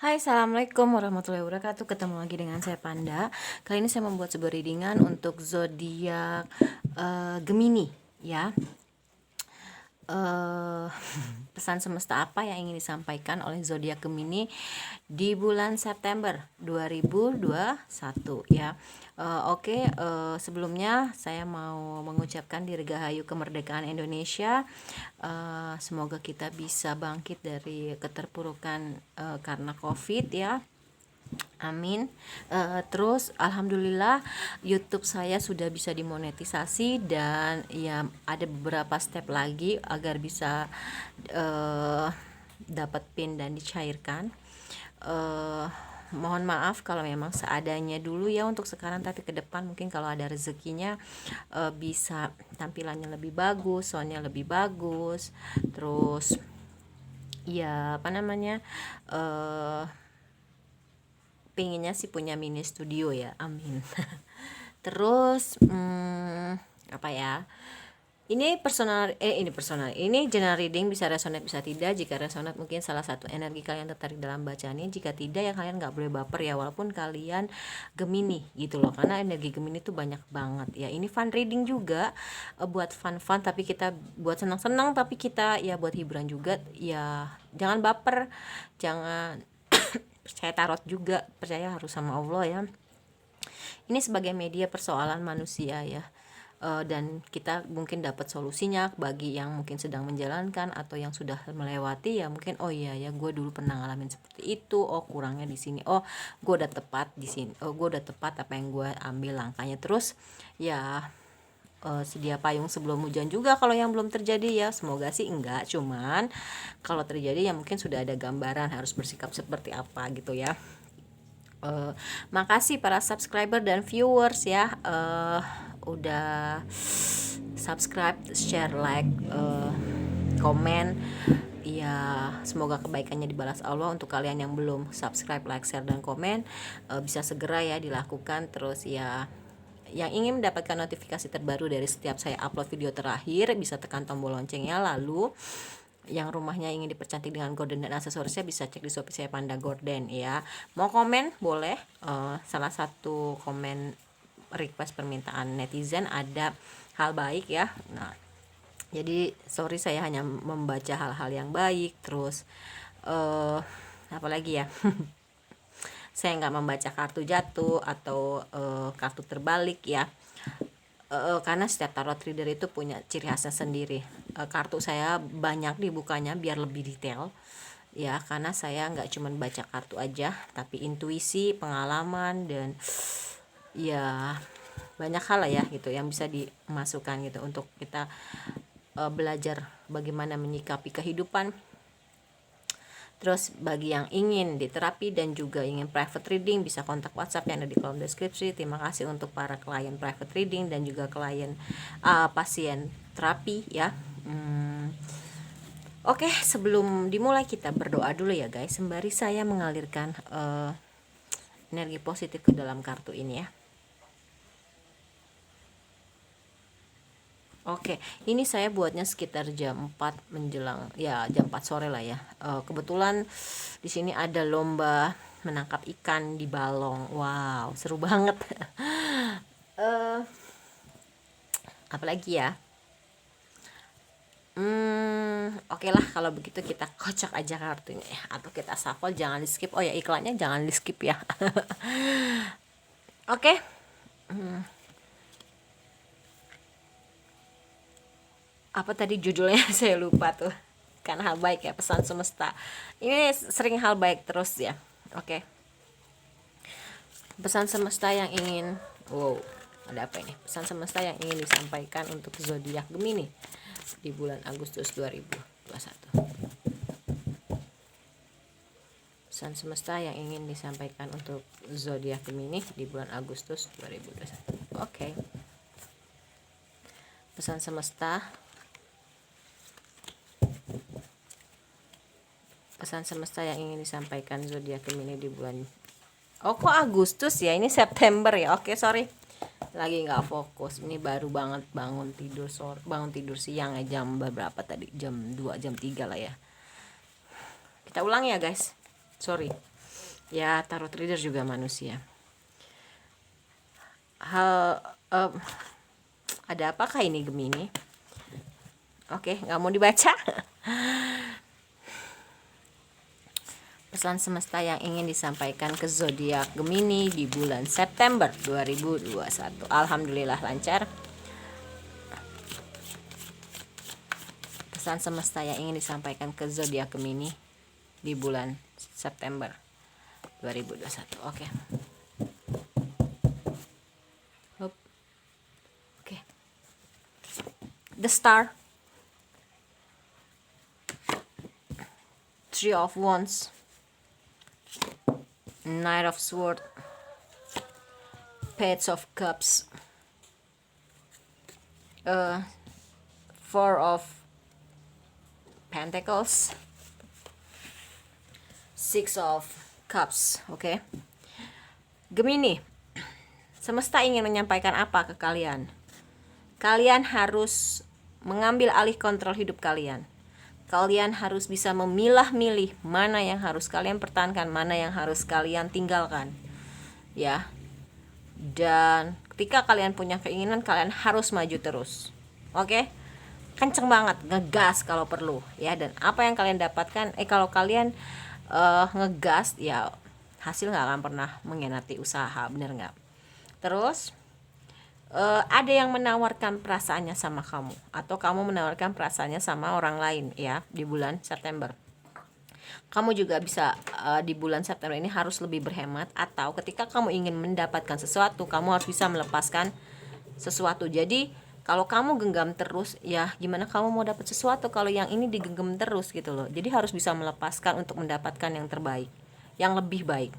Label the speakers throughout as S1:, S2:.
S1: Hai, assalamualaikum warahmatullahi wabarakatuh. Ketemu lagi dengan saya Panda. Kali ini saya membuat sebuah readingan untuk zodiak Gemini, ya. eh Pesan semesta apa yang ingin disampaikan oleh zodiak Gemini di bulan September 2021, ya. Sebelumnya saya mau mengucapkan dirgahayu kemerdekaan Indonesia. Semoga kita bisa bangkit dari keterpurukan karena COVID, ya. Amin. Terus alhamdulillah YouTube saya sudah bisa dimonetisasi, dan ya ada beberapa step lagi agar bisa dapat pin dan dicairkan. Mohon maaf kalau memang seadanya dulu ya untuk sekarang, tapi ke depan mungkin kalau ada rezekinya bisa tampilannya lebih bagus, soundnya lebih bagus. Terus ya pinginnya sih punya mini studio, ya. Amin. Terus apa ya, ini general reading, bisa resonate bisa tidak. Jika resonate mungkin salah satu energi kalian tertarik dalam bacaannya, jika tidak ya kalian nggak boleh baper ya, walaupun kalian Gemini gitu loh, karena energi Gemini tuh banyak banget ya. Ini fun reading juga, buat fun tapi kita buat senang tapi kita ya buat hiburan juga ya. Jangan baper, jangan percaya tarot juga, percaya harus sama Allah, ya. Ini sebagai media persoalan manusia, ya. Dan kita mungkin dapat solusinya bagi yang mungkin sedang menjalankan atau yang sudah melewati, ya. Mungkin oh iya ya, gue dulu pernah ngalamin seperti itu, oh kurangnya di sini, oh gue udah tepat di sini, oh gue udah tepat apa yang gue ambil langkahnya. Terus ya sedia payung sebelum hujan juga kalau yang belum terjadi, ya. Semoga sih enggak, cuman kalau terjadi ya mungkin sudah ada gambaran harus bersikap seperti apa gitu, ya. Makasih para subscriber dan viewers, ya, udah subscribe, share, like, komen. Ya, semoga kebaikannya dibalas Allah. Untuk kalian yang belum subscribe, like, share, dan komen, bisa segera ya dilakukan. Terus ya, yang ingin mendapatkan notifikasi terbaru dari setiap saya upload video terakhir bisa tekan tombol loncengnya. Lalu yang rumahnya ingin dipercantik dengan gorden dan aksesorisnya bisa cek di Shopee saya Panda Gorden, ya. Mau komen boleh. Salah satu komen request permintaan netizen ada hal baik, ya. Nah, jadi sorry saya hanya membaca hal-hal yang baik. Terus apalagi ya, saya nggak membaca kartu jatuh atau kartu terbalik, ya. Karena setiap tarot reader itu punya ciri khasnya sendiri. Kartu saya banyak dibukanya biar lebih detail, ya, karena saya nggak cuma baca kartu aja, tapi intuisi, pengalaman, dan ya banyak hal lah, ya, gitu yang bisa dimasukkan gitu untuk kita belajar bagaimana menyikapi kehidupan. Terus bagi yang ingin diterapi dan juga ingin private reading bisa kontak WhatsApp yang ada di kolom deskripsi. Terima kasih untuk para klien private reading dan juga klien pasien terapi, ya. Oke, sebelum dimulai kita berdoa dulu ya guys, sembari saya mengalirkan energi positif ke dalam kartu ini, ya. Oke, ini saya buatnya sekitar jam 4 menjelang, ya jam 4 sore lah, ya. Kebetulan di sini ada lomba menangkap ikan di Balong. Wow, seru banget. Apalagi ya? Oke lah, kalau begitu kita kocok aja kartunya, ya, atau kita shuffle. Jangan di skip. Oh ya, iklannya jangan di skip, ya. Oke. Apa tadi judulnya? Saya lupa tuh. Kan hal baik, ya, pesan semesta. Ini sering hal baik terus, ya. Oke. Pesan semesta yang ingin, wow, ada apa ini? Pesan semesta yang ingin disampaikan untuk zodiak Gemini di bulan Agustus 2021. Pesan semesta yang ingin disampaikan untuk zodiak Gemini di bulan Agustus 2021. Oke. Pesan semesta. Pesan semesta yang ingin disampaikan zodiak Gemini di bulan, oh kok Agustus ya, ini September ya. Oke, sorry, lagi nggak fokus. Ini baru banget bangun tidur siang, ya. Jam berapa tadi? Jam 2, jam 3 lah, ya. Kita ulang ya guys, sorry. Ya, tarot reader juga manusia. Hal ada apakah ini Gemini? Oke, nggak mau dibaca. Pesan semesta yang ingin disampaikan ke zodiak Gemini di bulan September 2021. Alhamdulillah lancar. Pesan semesta yang ingin disampaikan ke zodiak Gemini di bulan September 2021. Oke. Oke. The Star, Three of Wands, Knight of Swords, Page of Cups, Four of Pentacles, Six of Cups. Oke. Gemini, semesta ingin menyampaikan apa ke kalian? Kalian harus mengambil alih kontrol hidup kalian. Kalian harus bisa memilah-milih mana yang harus kalian pertahankan, mana yang harus kalian tinggalkan. Ya. Dan ketika kalian punya keinginan, kalian harus maju terus. Oke? Kenceng banget, ngegas kalau perlu, ya. Dan apa yang kalian dapatkan, kalau kalian ngegas, ya hasil nggak akan pernah mengkhianati usaha, bener nggak? Terus ada yang menawarkan perasaannya sama kamu, atau kamu menawarkan perasaannya sama orang lain, ya, di bulan September. Kamu juga bisa di bulan September ini harus lebih berhemat, atau ketika kamu ingin mendapatkan sesuatu, kamu harus bisa melepaskan sesuatu. Jadi kalau kamu genggam terus, ya gimana kamu mau dapat sesuatu kalau yang ini digenggam terus gitu loh. Jadi harus bisa melepaskan untuk mendapatkan yang terbaik, yang lebih baik.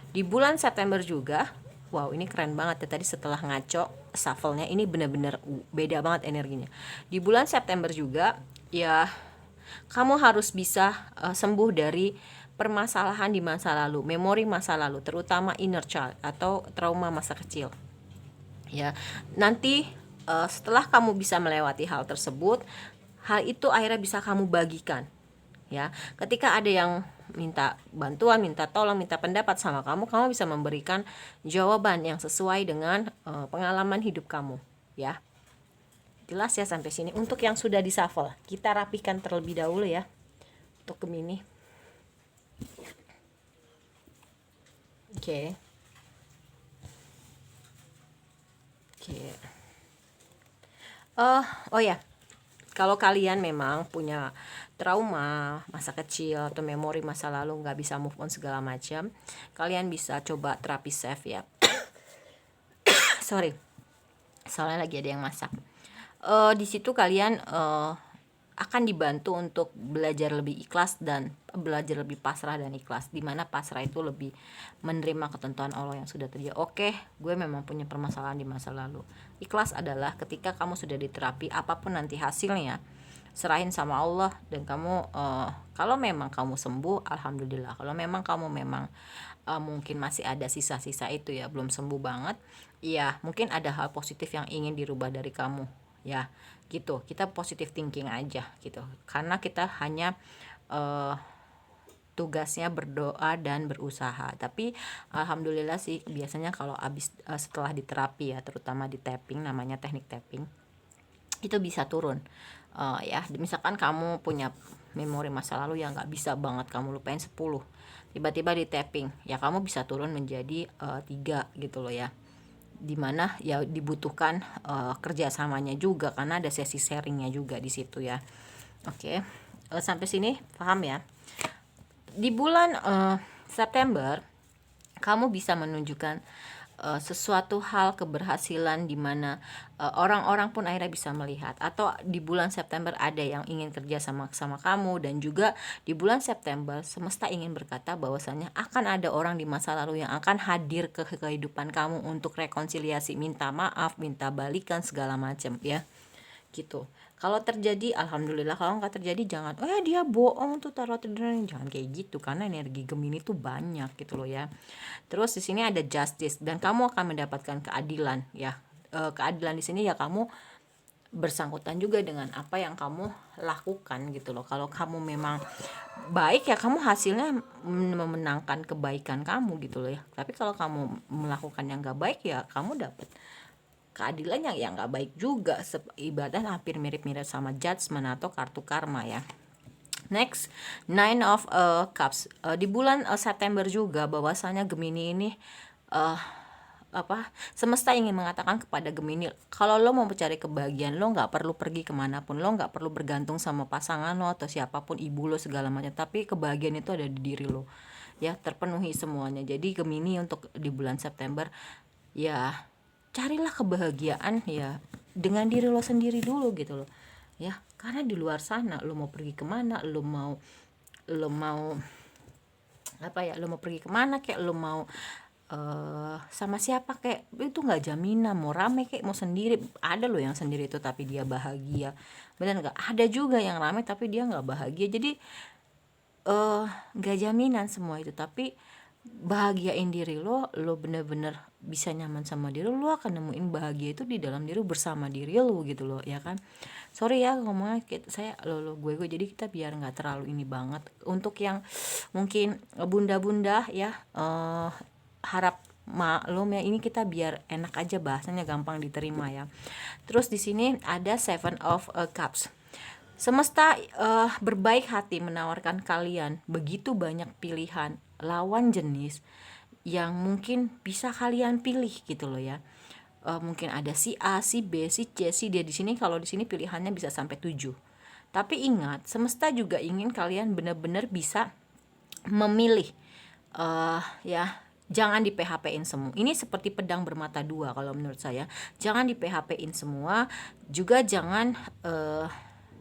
S1: Di bulan September juga, wow ini keren banget ya, tadi setelah ngaco shuffle-nya ini benar-benar beda banget energinya. Di bulan September juga, ya kamu harus bisa sembuh dari permasalahan di masa lalu, memori masa lalu, terutama inner child atau trauma masa kecil. Ya, nanti setelah kamu bisa melewati hal tersebut, hal itu akhirnya bisa kamu bagikan. Ya, ketika ada yang minta bantuan, minta tolong, minta pendapat sama kamu, kamu bisa memberikan jawaban yang sesuai dengan pengalaman hidup kamu, ya. Jelas ya sampai sini. Untuk yang sudah di shuffle, kita rapikan terlebih dahulu ya. Untuk Gemini. Oke. Oh ya, kalau kalian memang punya trauma masa kecil atau memori masa lalu, nggak bisa move on segala macam, kalian bisa coba terapi self ya. Sorry, soalnya lagi ada yang masak. Di situ kalian akan dibantu untuk belajar lebih ikhlas dan belajar lebih pasrah dan ikhlas, dimana pasrah itu lebih menerima ketentuan Allah yang sudah terjadi. Oke, gue memang punya permasalahan di masa lalu. Ikhlas adalah ketika kamu sudah diterapi, apapun nanti hasilnya serahin sama Allah. Dan kamu kalau memang kamu sembuh, alhamdulillah. Kalau memang kamu mungkin masih ada sisa-sisa itu ya, belum sembuh banget, ya mungkin ada hal positif yang ingin dirubah dari kamu, ya gitu. Kita positive thinking aja gitu, karena kita hanya tugasnya berdoa dan berusaha. Tapi alhamdulillah sih biasanya kalau setelah diterapi ya, terutama di tapping, namanya teknik tapping, itu bisa turun. Ya misalkan kamu punya memori masa lalu yang nggak bisa banget kamu lupain 10, tiba-tiba di tapping ya kamu bisa turun menjadi 3 gitu loh ya, dimana ya dibutuhkan kerjasamanya juga, karena ada sesi sharingnya juga di situ ya. Oke, sampai sini paham ya. Di bulan September kamu bisa menunjukkan sesuatu hal keberhasilan di mana orang-orang pun akhirnya bisa melihat, atau di bulan September ada yang ingin kerja sama kamu, dan juga di bulan September semesta ingin berkata bahwasanya akan ada orang di masa lalu yang akan hadir ke kehidupan kamu untuk rekonsiliasi, minta maaf, minta balikan segala macam ya. Gitu. Kalau terjadi alhamdulillah, kalau nggak terjadi jangan dia bohong tuh tarot reader, jangan kayak gitu, karena energi Gemini tuh banyak gitu loh ya. Terus di sini ada justice dan kamu akan mendapatkan keadilan ya. Keadilan di sini ya kamu bersangkutan juga dengan apa yang kamu lakukan gitu loh. Kalau kamu memang baik ya kamu hasilnya memenangkan kebaikan kamu gitu loh ya. Tapi kalau kamu melakukan yang gak baik ya kamu dapat keadilan yang gak baik juga. Ibaratnya hampir mirip-mirip sama judgment atau kartu karma ya. Next, Nine of Cups. Di bulan September juga bahwasanya Gemini ini semesta ingin mengatakan kepada Gemini, kalau lo mau mencari kebahagiaan lo nggak perlu pergi kemanapun, lo nggak perlu bergantung sama pasangan lo atau siapapun, ibu lo segala macam, tapi kebahagiaan itu ada di diri lo ya, terpenuhi semuanya. Jadi Gemini untuk di bulan September ya carilah kebahagiaan ya dengan diri lo sendiri dulu gitu loh ya, karena di luar sana lo mau pergi kemana, lo mau lo mau pergi kemana, kayak lo mau sama siapa kayak itu nggak jaminan, mau rame kayak mau sendiri. Ada loh yang sendiri itu tapi dia bahagia, benar nggak? Ada juga yang rame tapi dia nggak bahagia. Jadi nggak jaminan semua itu, tapi bahagiain diri lo bener-bener bisa nyaman sama diri lo akan nemuin bahagia itu di dalam diri bersama diri lo gitu loh ya kan. Sorry ya ngomongnya saya gue jadi kita biar nggak terlalu ini banget. Untuk yang mungkin bunda-bunda ya harap maklum ya, ini kita biar enak aja bahasanya, gampang diterima ya. Terus di sini ada Seven of Cups. Semesta berbaik hati menawarkan kalian begitu banyak pilihan lawan jenis yang mungkin bisa kalian pilih gitu loh ya. Mungkin ada si A, si B, si C, si D. Di sini kalau di sini pilihannya bisa sampai 7. Tapi ingat, semesta juga ingin kalian benar-benar bisa memilih ya. Jangan di PHP-in semua. Ini seperti pedang bermata dua kalau menurut saya. Jangan di PHP-in semua, juga jangan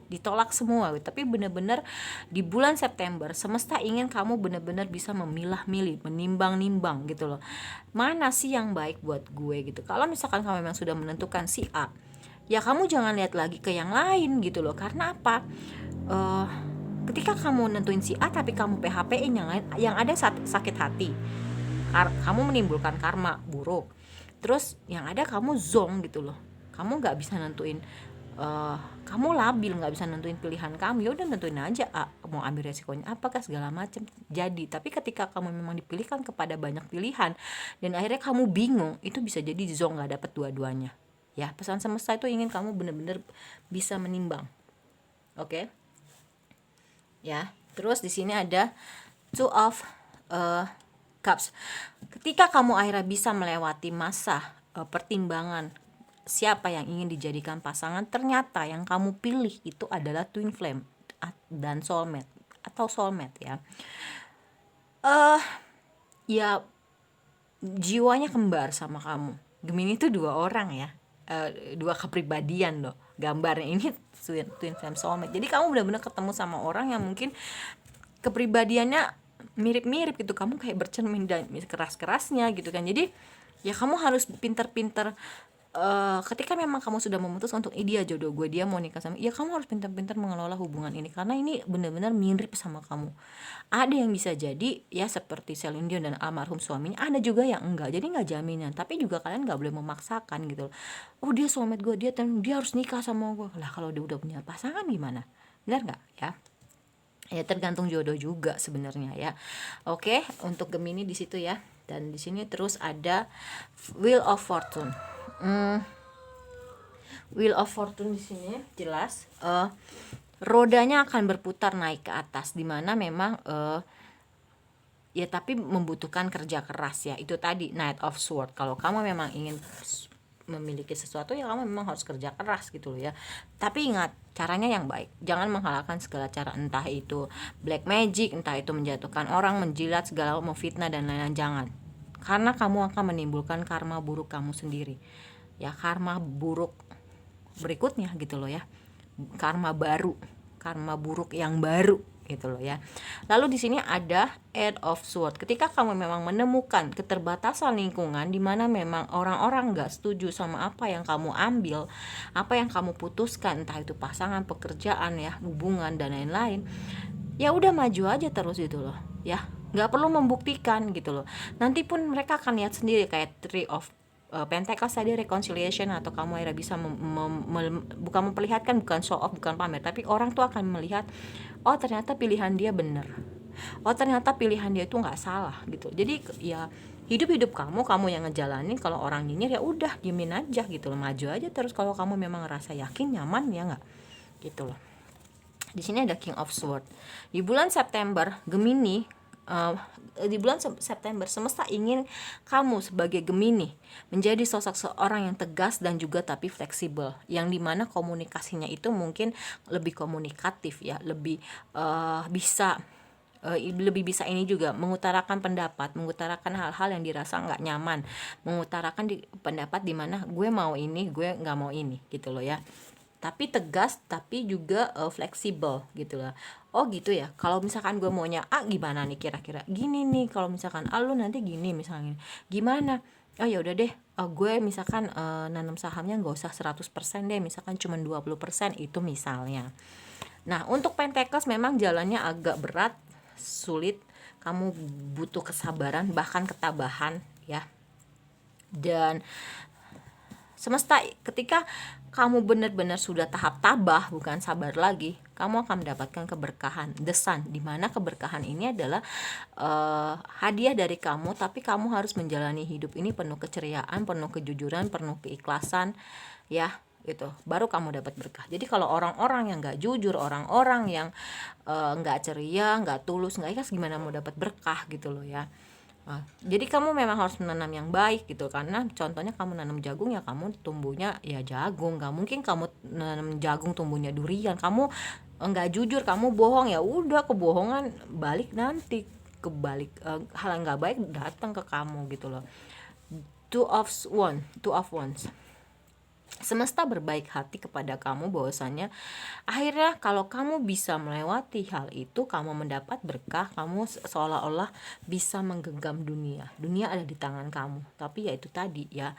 S1: ditolak semua. Tapi benar-benar di bulan September semesta ingin kamu benar-benar bisa memilah-milih, menimbang-nimbang gitu loh. Mana sih yang baik buat gue gitu. Kalau misalkan kamu memang sudah menentukan si A, ya kamu jangan lihat lagi ke yang lain gitu loh. Karena apa? Ketika kamu nentuin si A tapi kamu PHP-in yang lain, yang ada sakit hati. Kamu menimbulkan karma buruk. Terus yang ada kamu zong gitu loh. Kamu nggak bisa nentuin, kamu labil, nggak bisa nentuin pilihan kamu. Ya udah nentuin aja mau ambil resikonya apakah segala macam. Jadi tapi ketika kamu memang dipilihkan kepada banyak pilihan dan akhirnya kamu bingung, itu bisa jadi zong, nggak dapet dua-duanya. Ya pesan semesta itu ingin kamu benar-benar bisa menimbang. Oke? Ya. Terus di sini ada Two of Cups. Ketika kamu akhirnya bisa melewati masa pertimbangan siapa yang ingin dijadikan pasangan, ternyata yang kamu pilih itu adalah twin flame dan soulmate atau soulmate ya. Ya jiwanya kembar sama kamu. Gemini itu 2 orang ya, 2 kepribadian loh. Gambarnya ini twin flame soulmate. Jadi kamu benar-benar ketemu sama orang yang mungkin kepribadiannya mirip-mirip gitu, kamu kayak bercermin dan keras-kerasnya gitu kan. Jadi ya kamu harus pintar-pintar ketika memang kamu sudah memutus untuk dia jodoh gue, dia mau nikah sama, ya kamu harus pintar-pintar mengelola hubungan ini karena ini benar-benar mirip sama kamu. Ada yang bisa jadi ya seperti Celine Dion dan almarhum suaminya, ada juga yang enggak, jadi nggak jaminan. Tapi juga kalian nggak boleh memaksakan gitu. Oh dia soulmate gue, dia harus nikah sama gue lah. Kalau dia udah punya pasangan gimana, benar nggak ya? Ya tergantung jodoh juga sebenarnya ya. Oke, untuk Gemini di situ ya. Dan di sini terus ada Wheel of Fortune. Wheel of Fortune di sini jelas rodanya akan berputar naik ke atas, dimana memang ya tapi membutuhkan kerja keras ya. Itu tadi Knight of Sword. Kalau kamu memang ingin memiliki sesuatu ya kamu memang harus kerja keras gitu loh ya. Tapi ingat, caranya yang baik. Jangan menghalalkan segala cara, entah itu black magic, entah itu menjatuhkan orang, menjilat, segala memfitnah dan lain-lain. Jangan. Karena kamu akan menimbulkan karma buruk kamu sendiri. Ya, karma buruk berikutnya gitu loh ya. Karma buruk yang baru gitu loh ya. Lalu di sini ada Eight of Swords. Ketika kamu memang menemukan keterbatasan lingkungan di mana memang orang-orang enggak setuju sama apa yang kamu ambil, apa yang kamu putuskan, entah itu pasangan, pekerjaan ya, hubungan dan lain-lain. Ya udah maju aja terus gitu loh ya. Enggak perlu membuktikan gitu loh. Nanti pun mereka akan lihat sendiri kayak Three of Pentecost tadi reconciliation, atau kamu akhirnya bisa bukan memperlihatkan, bukan show off, bukan pamer, tapi orang tuh akan melihat, oh ternyata pilihan dia bener, oh ternyata pilihan dia itu nggak salah gitu. Jadi ya hidup kamu yang ngejalanin. Kalau orang nyinyir ya udah diemin aja gitu loh, maju aja terus. Kalau kamu memang ngerasa yakin, nyaman, ya nggak gitu loh. Di sini ada King of Sword. Di bulan September Gemini, di bulan September semesta ingin kamu sebagai Gemini menjadi sosok seorang yang tegas dan juga tapi fleksibel, yang dimana komunikasinya itu mungkin lebih komunikatif ya, lebih bisa lebih bisa ini juga mengutarakan pendapat, mengutarakan hal-hal yang dirasa nggak nyaman, mengutarakan pendapat di mana gue mau ini, gue nggak mau ini gitu loh ya. Tapi tegas, tapi juga fleksibel gitu lah. Oh gitu ya, kalau misalkan gue maunya A gimana nih kira-kira, gini nih, kalau misalkan A lu nanti gini misalnya, gimana, oh ya udah deh, gue misalkan nanam sahamnya nggak usah 100% deh, misalkan cuma 20% itu misalnya. Nah untuk Pentecost memang jalannya agak berat, sulit, kamu butuh kesabaran, bahkan ketabahan ya. Dan semesta ketika kamu benar-benar sudah tahap tabah, bukan sabar lagi, kamu akan mendapatkan keberkahan, the sun, dimana keberkahan ini adalah hadiah dari kamu, tapi kamu harus menjalani hidup ini penuh keceriaan, penuh kejujuran, penuh keikhlasan ya, gitu, baru kamu dapat berkah. Jadi kalau orang-orang yang nggak jujur, orang-orang yang nggak ceria, nggak tulus, nggak ikhlas, gimana mau dapat berkah gitu loh ya. Jadi kamu memang harus menanam yang baik gitu, karena contohnya kamu nanam jagung ya kamu tumbuhnya ya jagung, nggak mungkin kamu nanam jagung tumbuhnya durian. Kamu nggak jujur, kamu bohong, ya udah kebohongan balik nanti, kebalik hal yang nggak baik datang ke kamu gitu loh. Two of wands. Semesta berbaik hati kepada kamu bahwasanya akhirnya kalau kamu bisa melewati hal itu, kamu mendapat berkah, kamu seolah-olah bisa menggenggam dunia. Dunia ada di tangan kamu. Tapi ya itu tadi ya,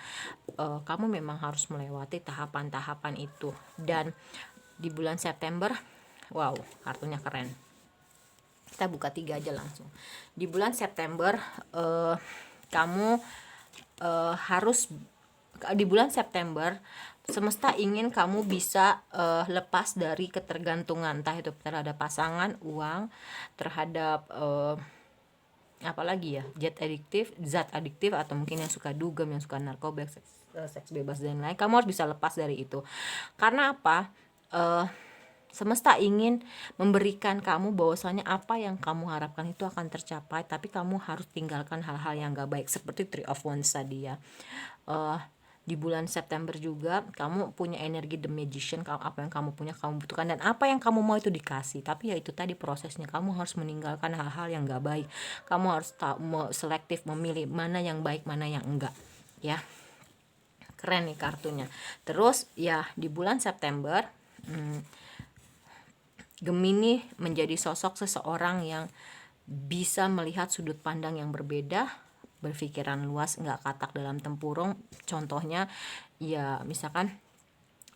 S1: kamu memang harus melewati tahapan-tahapan itu. Dan di bulan September, wow, kartunya keren. Kita buka 3 aja langsung. Di bulan September kamu harus, di bulan September semesta ingin kamu bisa lepas dari ketergantungan, entah itu terhadap pasangan, uang, terhadap apalagi ya, zat adiktif, atau mungkin yang suka dugem, yang suka narkoba, seks bebas dan lain. Kamu harus bisa lepas dari itu. Karena apa? Semesta ingin memberikan kamu bahwasanya apa yang kamu harapkan itu akan tercapai, tapi kamu harus tinggalkan hal-hal yang gak baik, seperti Three of Wands tadi ya. Di bulan September juga kamu punya energi The Magician. Apa yang kamu punya kamu butuhkan, dan apa yang kamu mau itu dikasih. Tapi ya itu tadi prosesnya, kamu harus meninggalkan hal-hal yang gak baik. Kamu harus selektif memilih mana yang baik, mana yang enggak ya. Keren nih kartunya. Terus ya di bulan September Gemini menjadi sosok seseorang yang bisa melihat sudut pandang yang berbeda, berpikiran luas, nggak katak dalam tempurung. Contohnya ya misalkan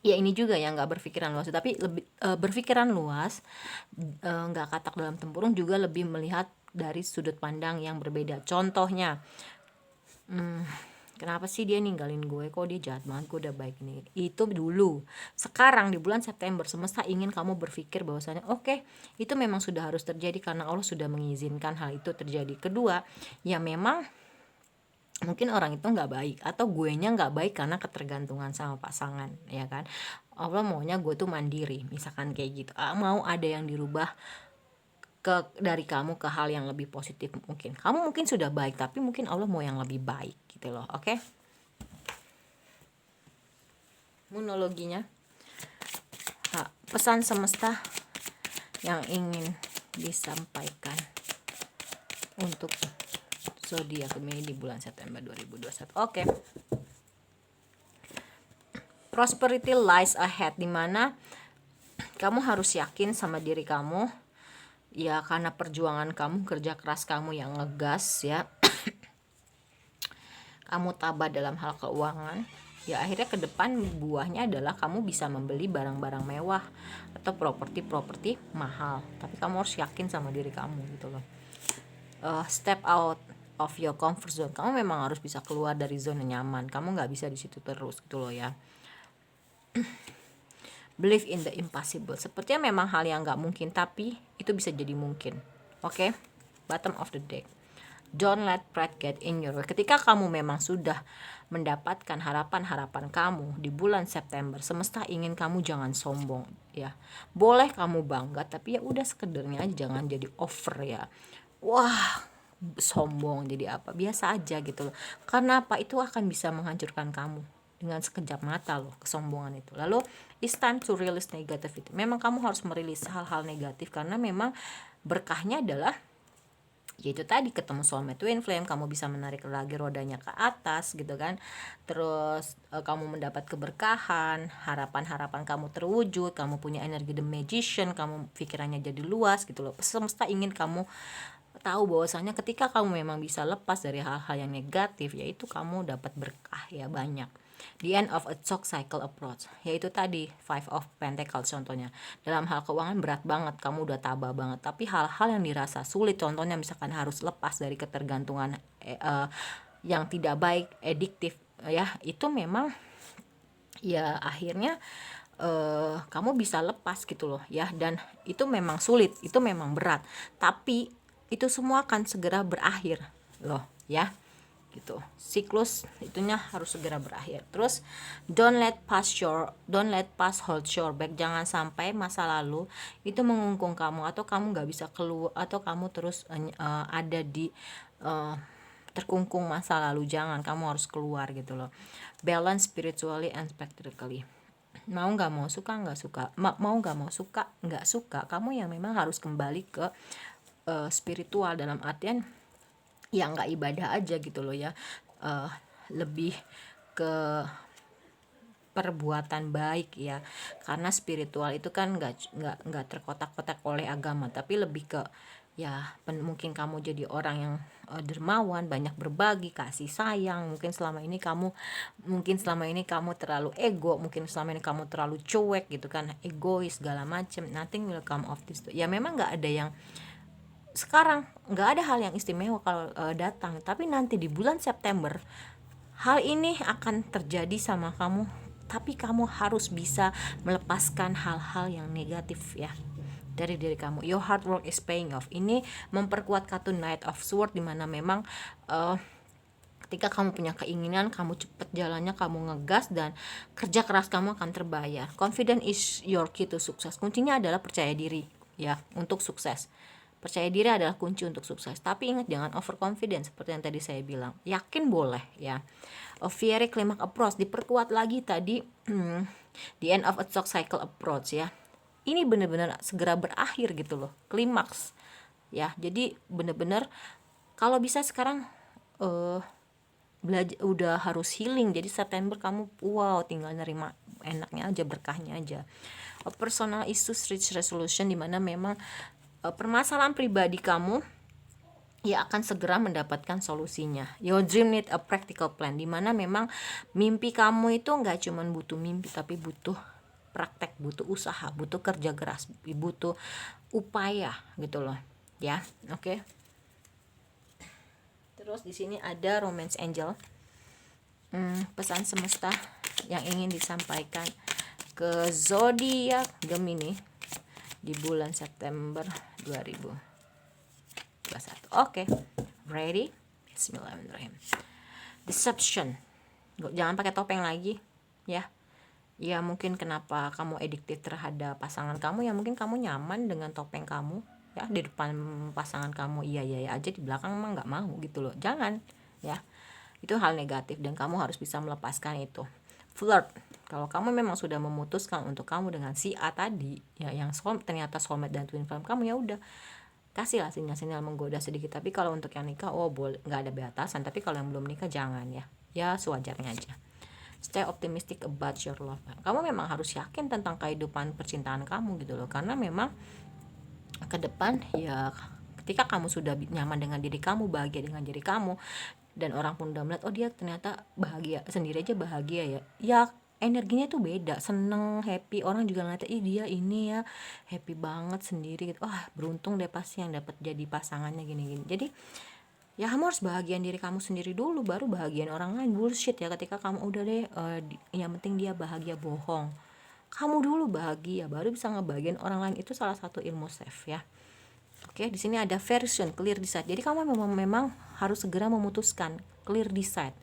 S1: ya ini juga ya, nggak berpikiran luas tapi lebih berpikiran luas, nggak katak dalam tempurung, juga lebih melihat dari sudut pandang yang berbeda. Contohnya kenapa sih dia ninggalin gue, kok dia jahat banget, gue udah baik nih, itu dulu. Sekarang di bulan September semesta ingin kamu berpikir bahwasanya oke, itu memang sudah harus terjadi karena Allah sudah mengizinkan hal itu terjadi. Kedua, ya memang mungkin orang itu nggak baik, atau guenya nggak baik karena ketergantungan sama pasangan ya kan. Allah maunya gue tuh mandiri, misalkan kayak gitu. Mau ada yang dirubah dari kamu ke hal yang lebih positif. Mungkin kamu mungkin sudah baik, tapi mungkin Allah mau yang lebih baik gitu loh. Oke, monologinya, pesan semesta yang ingin disampaikan untuk zodiak Gemini di bulan September 2021. Oke. Prosperity lies ahead, dimana kamu harus yakin sama diri kamu ya, karena perjuangan kamu, kerja keras kamu yang ngegas ya. Kamu tabah dalam hal keuangan ya, akhirnya ke depan buahnya adalah kamu bisa membeli barang-barang mewah atau properti mahal. Tapi kamu harus yakin sama diri kamu gitu loh. Step out of your comfort zone. Kamu memang harus bisa keluar dari zona nyaman. Kamu nggak bisa di situ terus gitu loh ya. Believe in the impossible. Sepertinya memang hal yang nggak mungkin, tapi itu bisa jadi mungkin. Oke? Bottom of the deck. Don't let pride get in your way. Ketika kamu memang sudah mendapatkan harapan-harapan kamu di bulan September, semesta ingin kamu jangan sombong ya. Boleh kamu bangga, tapi ya udah sekedarnya aja, jangan jadi over ya. Wah, sombong jadi apa? Biasa aja gitu loh. Karena apa? Itu akan bisa menghancurkan kamu dengan sekejap mata loh, kesombongan itu. Lalu it's time to release negativity. Memang kamu harus merilis hal-hal negatif karena memang berkahnya adalah yaitu tadi ketemu soulmate twin flame, kamu bisa menarik lagi rodanya ke atas gitu kan. Terus kamu mendapat keberkahan, harapan-harapan kamu terwujud, kamu punya energi the magician, kamu pikirannya jadi luas gitu loh. Semesta ingin kamu tahu bahwasanya ketika kamu memang bisa lepas dari hal-hal yang negatif, yaitu kamu dapat berkah ya banyak. The end of a shock cycle approach, yaitu tadi Five of Pentacles contohnya. Dalam hal keuangan berat banget, kamu udah tabah banget, tapi hal-hal yang dirasa sulit, contohnya misalkan harus lepas dari ketergantungan yang tidak baik, adiktif ya, itu memang ya akhirnya kamu bisa lepas gitu loh ya. Dan itu memang sulit, itu memang berat, tapi itu semua akan segera berakhir loh ya gitu. Siklus itunya harus segera berakhir. Terus don't let past hold your back. Jangan sampai masa lalu itu mengungkung kamu, atau kamu nggak bisa keluar, atau kamu terus ada di terkungkung masa lalu. Jangan, kamu harus keluar gitu loh. Balance spiritually and practically. Mau nggak mau, suka nggak suka, mau nggak mau, suka nggak suka, kamu yang memang harus kembali ke spiritual, dalam artian ya nggak ibadah aja gitu loh ya, lebih ke perbuatan baik ya. Karena spiritual itu kan nggak terkotak-kotak oleh agama, tapi lebih ke ya mungkin kamu jadi orang yang dermawan, banyak berbagi, kasih sayang. Mungkin selama ini kamu terlalu ego, mungkin selama ini kamu terlalu cuek gitu kan, egois segala macem. Nothing will come of this. Ya memang nggak ada yang sekarang, nggak ada hal yang istimewa kalau datang, tapi nanti di bulan September hal ini akan terjadi sama kamu, tapi kamu harus bisa melepaskan hal-hal yang negatif ya dari diri kamu. Your hard work is paying off. Ini memperkuat kartu Knight of Swords, dimana memang ketika kamu punya keinginan, kamu cepet jalannya, kamu ngegas, dan kerja keras kamu akan terbayar. Confidence is your key to success. Kuncinya adalah percaya diri ya untuk sukses. Percaya diri adalah kunci untuk sukses. Tapi ingat, jangan overconfident seperti yang tadi saya bilang. Yakin boleh ya. A fiery climax approach diperkuat lagi tadi. The end of a shock cycle approach ya. Ini benar-benar segera berakhir gitu loh. Klimaks ya. Jadi benar-benar kalau bisa sekarang belajar, udah harus healing. Jadi September kamu wow tinggal nerima enaknya aja, berkahnya aja. A personal issues reach resolution, dimana memang permasalahan pribadi kamu ya akan segera mendapatkan solusinya. Your dream need a practical plan, dimana memang mimpi kamu itu nggak cuma butuh mimpi, tapi butuh praktek, butuh usaha, butuh kerja keras, butuh upaya gitu loh ya. Oke. Terus di sini ada romance angel, pesan semesta yang ingin disampaikan ke zodiak Gemini di bulan September 2021. Oke. Ready? Bismillahirrahmanirrahim. Deception. Jangan pakai topeng lagi ya. Ya mungkin kenapa kamu adiktif terhadap pasangan kamu, ya mungkin kamu nyaman dengan topeng kamu ya, di depan pasangan kamu iya aja, di belakang emang nggak mau gitu loh. Jangan ya. Itu hal negatif dan kamu harus bisa melepaskan itu. Flirt, kalau kamu memang sudah memutuskan untuk kamu dengan si A tadi ya, yang ternyata soulmate dan twin flame kamu, ya udah kasihlah sinyal-sinyal menggoda sedikit. Tapi kalau untuk yang nikah, boleh, nggak ada batasan. Tapi kalau yang belum nikah jangan ya sewajarnya aja. Stay optimistic about your love. Kamu memang harus yakin tentang kehidupan percintaan kamu gitu loh, karena memang ke depan ya, ketika kamu sudah nyaman dengan diri kamu, bahagia dengan diri kamu, dan orang pun udah melihat, oh dia ternyata bahagia, sendiri aja bahagia ya energinya tuh beda, seneng, happy, orang juga ngeliat, dia ini ya happy banget sendiri gitu. Beruntung deh pasti yang dapat jadi pasangannya gini-gini. Jadi Ya kamu harus bahagian diri kamu sendiri dulu, baru bahagian orang lain. Bullshit ya ketika kamu udah deh yang penting dia bahagia, bohong. Kamu dulu bahagia, baru bisa ngebahagiain orang lain. Itu salah satu ilmu self ya. Oke, di sini ada version, clear decide. Jadi kamu memang harus segera memutuskan, clear decide.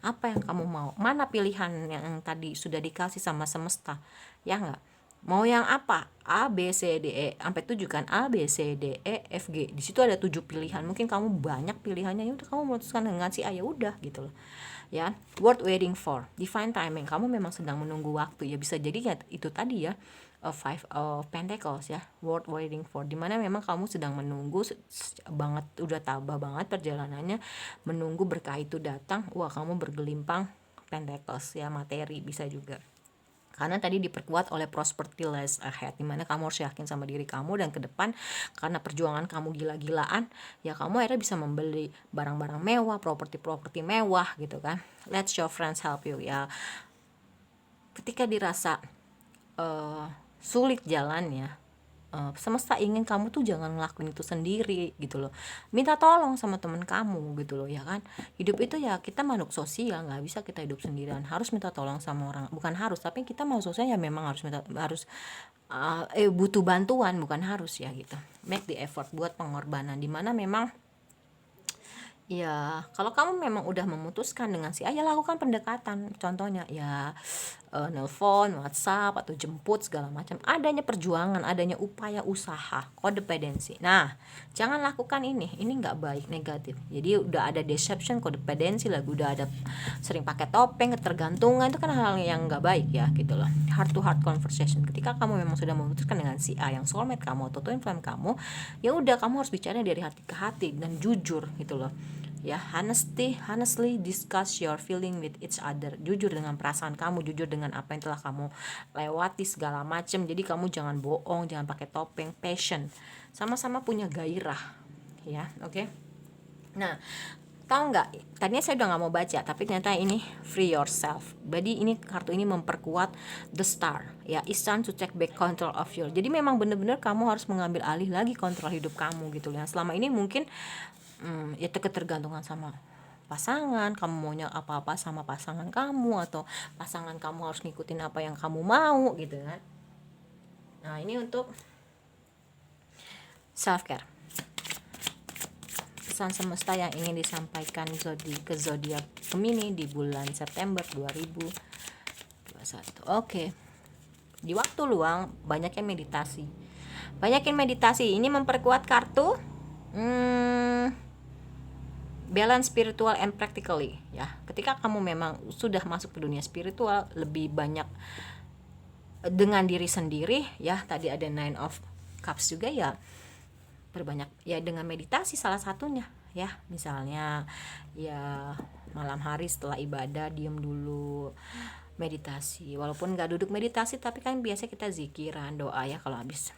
S1: Apa yang kamu mau? Mana pilihan yang tadi sudah dikasih sama semesta? Ya enggak? Mau yang apa? A, B, C, D, E. Sampai 7 kan? A, B, C, D, E, F, G. Di situ ada 7 pilihan. Mungkin kamu banyak pilihannya, ya udah kamu memutuskan dengan si A, ya udah gitu loh. Ya, worth waiting for. Define timing. Kamu memang sedang menunggu waktu ya, bisa jadi ya itu tadi ya, five of pentacles ya, worth waiting for, dimana memang kamu sedang menunggu banget, udah tabah banget perjalanannya, menunggu berkah itu datang. Wah, kamu bergelimpang pentacles ya, materi bisa juga, karena tadi diperkuat oleh prosperity lies ahead, dimana kamu harus yakin sama diri kamu, dan ke depan karena perjuangan kamu gila-gilaan ya, kamu akhirnya bisa membeli barang-barang mewah, properti mewah gitu kan. Let your friends help you ya, ketika dirasa sulit jalannya, semesta ingin kamu tuh jangan ngelakuin itu sendiri gitu loh, minta tolong sama temen kamu gitu loh ya kan. Hidup itu ya, kita makhluk sosial, nggak bisa kita hidup sendirian, harus minta tolong sama orang, bukan harus, tapi kita mau sosial ya memang harus butuh bantuan, bukan harus ya gitu. Make the effort, buat pengorbanan, dimana memang ya kalau kamu memang udah memutuskan dengan si A, ya lakukan pendekatan, contohnya ya nelpon, WhatsApp, atau jemput segala macam, adanya perjuangan, adanya upaya usaha, codependency. Nah, jangan lakukan ini nggak baik, negatif. Jadi udah ada deception, codependency lagi, udah ada sering pakai topeng, ketergantungan, itu kan hal yang nggak baik ya gitu loh. Heart to heart conversation, ketika kamu memang sudah memutuskan dengan si A yang soulmate kamu atau twin flame kamu, ya udah kamu harus bicara dari hati ke hati dan jujur gitu loh ya. Honestly discuss your feeling with each other, jujur dengan perasaan kamu, jujur dengan apa yang telah kamu lewati segala macam. Jadi kamu jangan bohong, jangan pakai topeng. Passion, sama-sama punya gairah ya. Oke. Nah, tahu nggak, tadinya saya udah nggak mau baca, tapi ternyata ini free yourself. Jadi ini kartu ini memperkuat the star ya, it's time to take back control of your. Jadi memang bener-bener kamu harus mengambil alih lagi kontrol hidup kamu gitu ya. Selama ini mungkin ya ketergantungan sama pasangan, kamu maunya apa-apa sama pasangan kamu, atau pasangan kamu harus ngikutin apa yang kamu mau gitu kan. Nah, ini untuk self care, pesan semesta yang ingin disampaikan ke zodiak Gemini di bulan September 2021. Oke. Di waktu luang banyakin meditasi. Ini memperkuat kartu balance spiritual and practically ya. Ketika kamu memang sudah masuk ke dunia spiritual, lebih banyak dengan diri sendiri ya. Tadi ada Nine of Cups juga ya, berbanyak ya dengan meditasi salah satunya ya. Misalnya ya malam hari setelah ibadah diam dulu, meditasi, walaupun nggak duduk meditasi, tapi kan biasa kita zikiran, doa ya kalau habis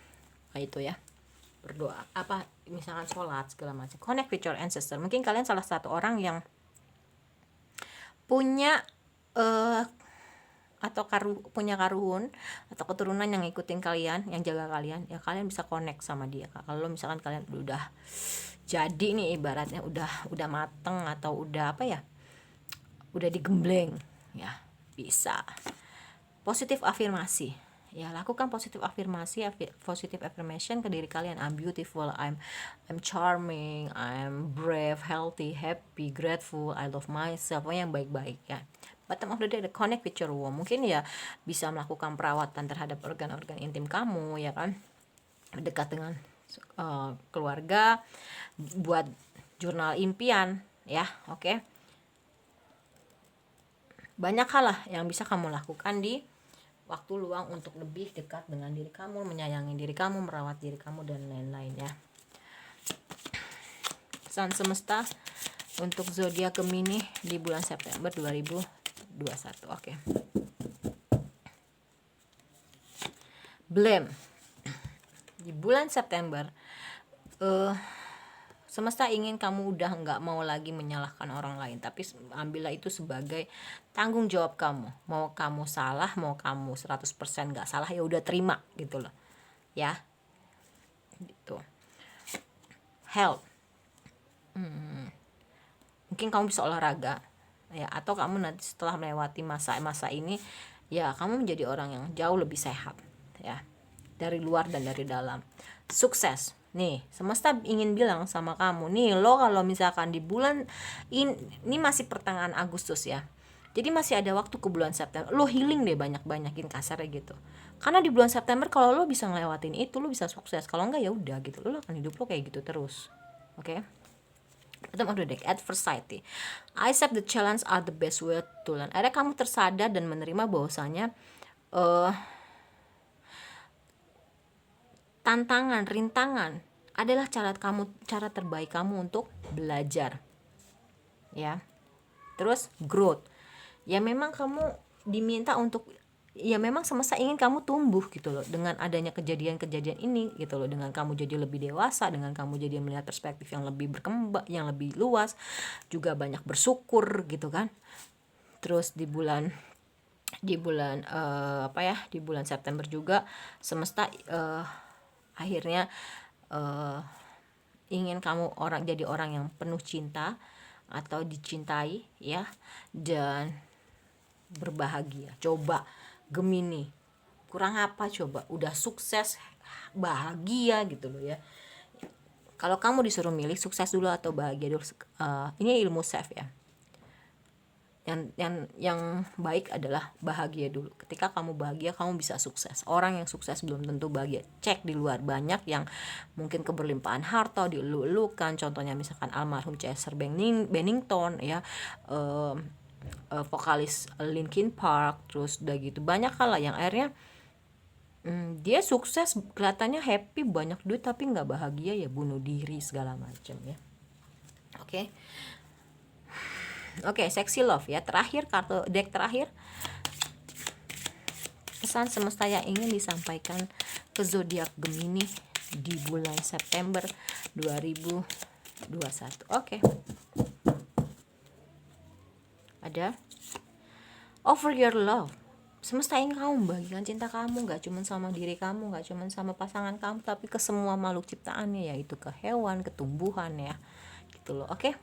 S1: itu ya, berdoa apa misalkan sholat segala macam. Connect with your ancestor. Mungkin kalian salah satu orang yang punya atau punya karuhun atau keturunan yang ngikutin kalian, yang jaga kalian ya, kalian bisa connect sama dia. Kalau misalkan kalian udah jadi nih, ibaratnya udah mateng atau udah apa ya, udah digembleng ya, bisa. Positive afirmasi ya, lakukan positive afirmasi, positive affirmation ke diri kalian. I'm beautiful, I'm charming, I'm brave, healthy, happy, grateful, I love myself, yang baik-baik ya. Bottom of the day, connect with your womb. Mungkin ya bisa melakukan perawatan terhadap organ-organ intim kamu ya kan, dekat dengan keluarga, buat jurnal impian ya. Oke. Banyak hal lah yang bisa kamu lakukan di waktu luang untuk lebih dekat dengan diri kamu, menyayangi diri kamu, merawat diri kamu, dan lain-lain ya. Pesan semesta untuk zodiak Gemini di bulan September 2021. Oke. Blame. Di bulan September semesta ingin kamu udah nggak mau lagi menyalahkan orang lain, tapi ambillah itu sebagai tanggung jawab kamu. Mau kamu salah, mau kamu 100% nggak salah, ya udah terima gitu loh ya. Gitu. Health. mungkin kamu bisa olahraga ya, atau kamu nanti setelah melewati masa-masa ini ya kamu menjadi orang yang jauh lebih sehat ya, dari luar dan dari dalam. Sukses nih, semesta ingin bilang sama kamu nih, lo kalau misalkan di bulan ini masih pertengahan Agustus ya, jadi masih ada waktu ke bulan September, lo healing deh banyak-banyakin kasarnya gitu. Karena di bulan September kalau lo bisa ngelewatin itu, lo bisa sukses. Kalau enggak ya udah gitu, lo akan hidup lo kayak gitu terus. Oke? Bottom of the deck, adversity. I accept the challenge are the best way to learn. Akhirnya kamu tersadar dan menerima bahwasanya tantangan, rintangan adalah cara terbaik kamu untuk belajar. Ya. Terus growth. Ya memang kamu diminta untuk, ya memang semesta ingin kamu tumbuh gitu loh dengan adanya kejadian-kejadian ini gitu loh, dengan kamu jadi lebih dewasa, dengan kamu jadi melihat perspektif yang lebih berkembang, yang lebih luas, juga banyak bersyukur gitu kan. Terus di bulan di bulan September juga semesta akhirnya ingin kamu jadi orang yang penuh cinta atau dicintai ya, dan berbahagia. Coba Gemini, kurang apa coba, udah sukses bahagia gitu loh ya. Kalau kamu disuruh milih sukses dulu atau bahagia dulu, ini ilmu self ya, yang baik adalah bahagia dulu. Ketika kamu bahagia kamu bisa sukses. Orang yang sukses belum tentu bahagia. Cek di luar, banyak yang mungkin keberlimpahan harta dielu-elukan, contohnya misalkan almarhum Chester Bennington ya, vokalis Linkin Park. Terus udah gitu banyak hal lah yang akhirnya dia sukses, kelihatannya happy, banyak duit, tapi nggak bahagia, ya bunuh diri segala macam ya. Oke, sexy love ya. Terakhir, kartu deck terakhir, pesan semesta yang ingin disampaikan ke zodiak Gemini di bulan September 2021. Oke. Ada offer your love. Semesta ingin kamu membagikan cinta kamu, gak cuma sama diri kamu, gak cuma sama pasangan kamu, tapi ke semua makhluk ciptaannya, yaitu ke hewan, ke tumbuhan ya, gitu loh. Oke.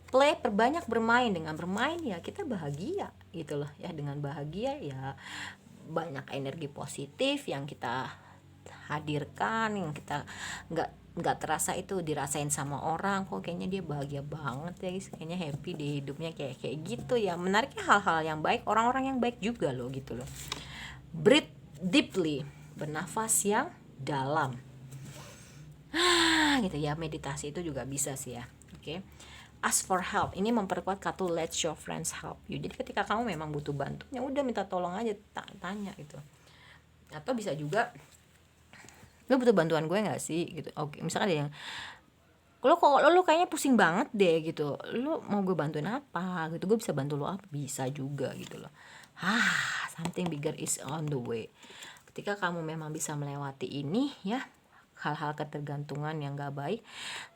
S1: Play, perbanyak bermain. Dengan bermain ya kita bahagia gitu loh ya, dengan bahagia ya banyak energi positif yang kita hadirkan, yang kita nggak terasa itu dirasain sama orang. Kok kayaknya dia bahagia banget ya guys, kayaknya happy di hidupnya, kayak gitu ya. Menariknya hal-hal yang baik, orang-orang yang baik juga loh gitu loh. Breathe deeply, bernafas yang dalam gitu ya. Meditasi itu juga bisa sih ya. Oke. Ask for help, ini memperkuat kartu let your friends help you. Jadi ketika kamu memang butuh bantuan, ya udah minta tolong aja, tanya gitu. Atau bisa juga, lu butuh bantuan gue nggak sih gitu. Oke, misalkan ada yang lo kayaknya pusing banget deh gitu, lu mau gue bantuin apa gitu, gue bisa bantu lo apa, bisa juga gitu loh. Something bigger is on the way. Ketika kamu memang bisa melewati ini ya, hal-hal ketergantungan yang gak baik,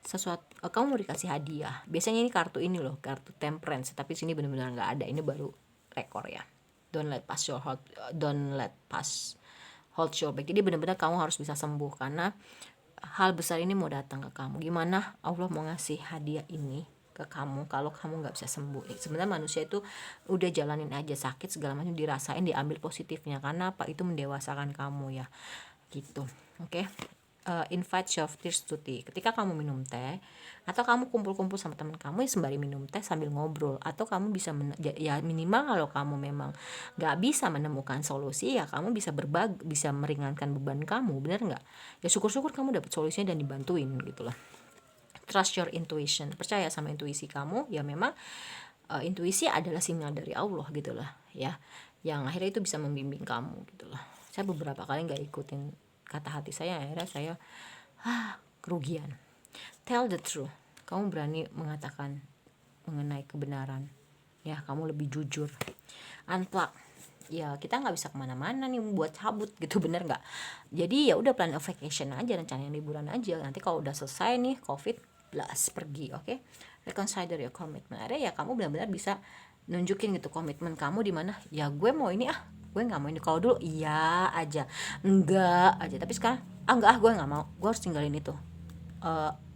S1: sesuatu kamu mau dikasih hadiah. Biasanya ini kartu ini loh, kartu temperance, tapi sini benar-benar gak ada, ini baru rekor ya. Don't let pass hold your back. Jadi benar-benar kamu harus bisa sembuh, karena hal besar ini mau datang ke kamu. Gimana Allah mau ngasih hadiah ini ke kamu kalau kamu nggak bisa sembuh? Sebenarnya manusia itu udah jalanin aja sakit segala macam, dirasain, diambil positifnya, karena apa, itu mendewasakan kamu ya gitu. Oke. Invite yourself to tea. Ketika kamu minum teh atau kamu kumpul-kumpul sama teman kamu, ya sembari minum teh sambil ngobrol. Atau kamu bisa ya minimal kalau kamu memang nggak bisa menemukan solusi, ya kamu bisa bisa meringankan beban kamu, benar nggak? Ya syukur-syukur kamu dapat solusinya dan dibantuin gitu loh. Trust your intuition, percaya sama intuisi kamu. Ya memang intuisi adalah sinyal dari Allah gitu loh ya, yang akhirnya itu bisa membimbing kamu gitu loh. Saya beberapa kali nggak ikutin kata hati saya, akhirnya saya kerugian. Tell the truth, kamu berani mengatakan mengenai kebenaran ya, kamu lebih jujur. Unplug, ya kita nggak bisa kemana-mana nih buat cabut gitu, bener nggak? Jadi ya udah plan a vacation aja, rencana liburan aja, nanti kalau udah selesai nih covid plus pergi. Oke. Reconsider your commitment. Akhirnya ya kamu benar-benar bisa nunjukin gitu komitmen kamu di mana, ya gue mau ini gue nggak mau ini. Kalau dulu iya aja, enggak aja, tapi sekarang enggak, gue nggak mau, gue harus tinggalin itu.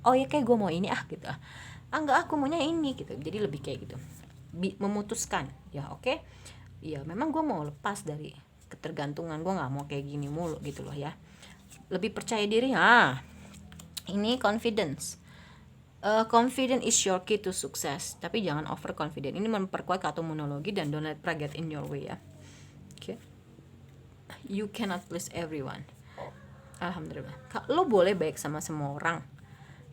S1: Oh ya kayak gue mau ini gitu. enggak, aku maunya ini gitu. Jadi lebih kayak gitu, memutuskan ya. Oke, ya memang gue mau lepas dari ketergantungan, gue nggak mau kayak gini mulu gitu loh ya. Lebih percaya diri. Ini confidence. Confident is your key to success, tapi jangan over confident. Ini memperkuat katomonologi dan don't let pride get in your way ya. Oke. You cannot please everyone. Alhamdulillah. Lo boleh baik sama semua orang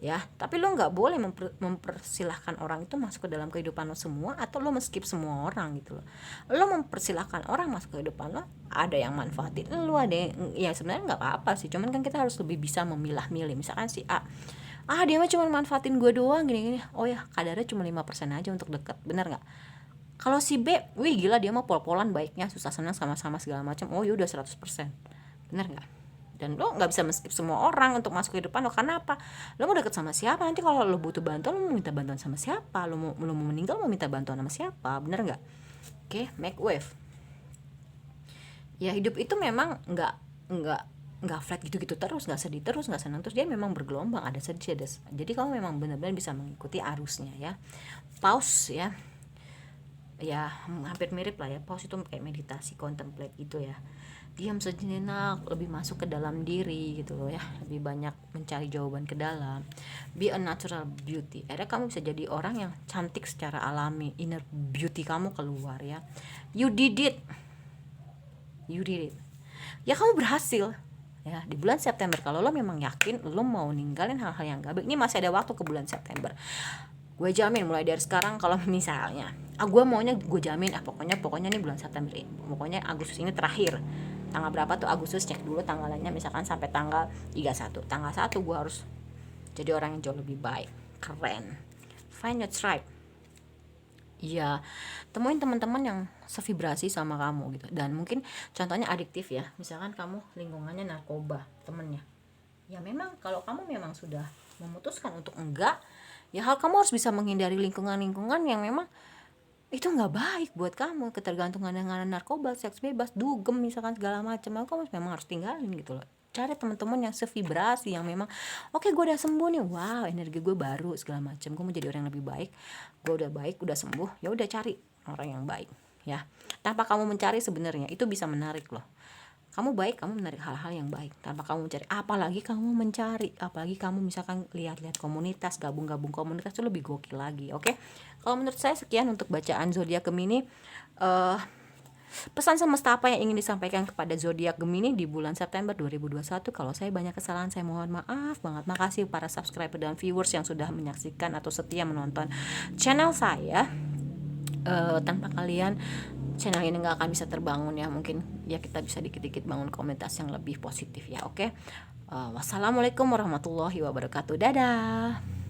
S1: ya, tapi lo nggak boleh mempersilahkan orang itu masuk ke dalam kehidupan lo semua, atau lo skip semua orang gitu loh. Lo mempersilahkan orang masuk ke kehidupan lo, ada yang manfaatin lo, ada yang ya sebenarnya nggak apa-apa sih, cuman kan kita harus lebih bisa memilah-milih. Misalkan si A, dia mah cuma manfaatin gue doang gini-gini, oh ya kadarnya cuma 5% aja untuk deket, bener nggak? Kalau si B, wih gila dia mah pol-polan baiknya, susah senang sama-sama segala macam, oh yaudah 100%, bener nggak? Dan lo nggak bisa men-skip semua orang untuk masuk ke depan lo. Karena apa? Lo mau deket sama siapa? Nanti kalau lo butuh bantuan, lo mau minta bantuan sama siapa? Lo mau meninggal, mau minta bantuan sama siapa? Bener nggak? Oke, make wave. Ya hidup itu memang nggak flat gitu-gitu terus, nggak sedih terus, nggak senang terus. Dia memang bergelombang, ada sedih, ada. Jadi kamu memang benar-benar bisa mengikuti arusnya ya. Pause ya. Ya hampir mirip lah ya. Pause itu kayak meditasi, contemplate gitu ya. Diam sejenak, lebih masuk ke dalam diri gitu loh ya, lebih banyak mencari jawaban ke dalam. Be a natural beauty. Akhirnya kamu bisa jadi orang yang cantik secara alami, inner beauty kamu keluar ya. You did it ya, kamu berhasil ya di bulan September. Kalau lo memang yakin lo mau ninggalin hal-hal yang gak baik, ini masih ada waktu ke bulan September. Gue jamin mulai dari sekarang, kalau misalnya gue maunya, gue jamin pokoknya nih bulan September ini, pokoknya Agustus ini terakhir. Tanggal berapa tuh Agustus, cek dulu tanggalannya, misalkan sampai tanggal 31. Tanggal 1 gue harus jadi orang yang jauh lebih baik, keren. Find your tribe. Ya, temuin teman-teman yang sevibrasi sama kamu gitu. Dan mungkin contohnya adiktif ya, misalkan kamu lingkungannya narkoba temennya, ya memang kalau kamu memang sudah memutuskan untuk enggak, ya kamu harus bisa menghindari lingkungan-lingkungan yang memang itu nggak baik buat kamu. Ketergantungan dengan narkoba, seks bebas, dugem misalkan segala macam, kamu memang harus tinggalin gitu loh. Cari teman-teman yang sevibrasi, yang memang oke, gue udah sembuh nih, wow energi gue baru segala macam, gue mau jadi orang yang lebih baik, gue udah baik, udah sembuh, ya udah cari orang yang baik ya. Tanpa kamu mencari, sebenarnya itu bisa menarik loh. Kamu baik, kamu menarik hal-hal yang baik tanpa kamu mencari. Apalagi kamu misalkan lihat-lihat komunitas, gabung-gabung komunitas, itu lebih gokil lagi. Oke, kalau menurut saya sekian untuk bacaan zodiak Gemini. Pesan semesta apa yang ingin disampaikan kepada zodiak Gemini di bulan September 2021? Kalau saya banyak kesalahan, saya mohon maaf banget. Makasih para subscriber dan viewers yang sudah menyaksikan atau setia menonton channel saya. Tanpa kalian channel ini nggak akan bisa terbangun ya. Mungkin ya kita bisa dikit-dikit bangun komunitas yang lebih positif ya. Oke, wassalamualaikum warahmatullahi wabarakatuh. Dadah.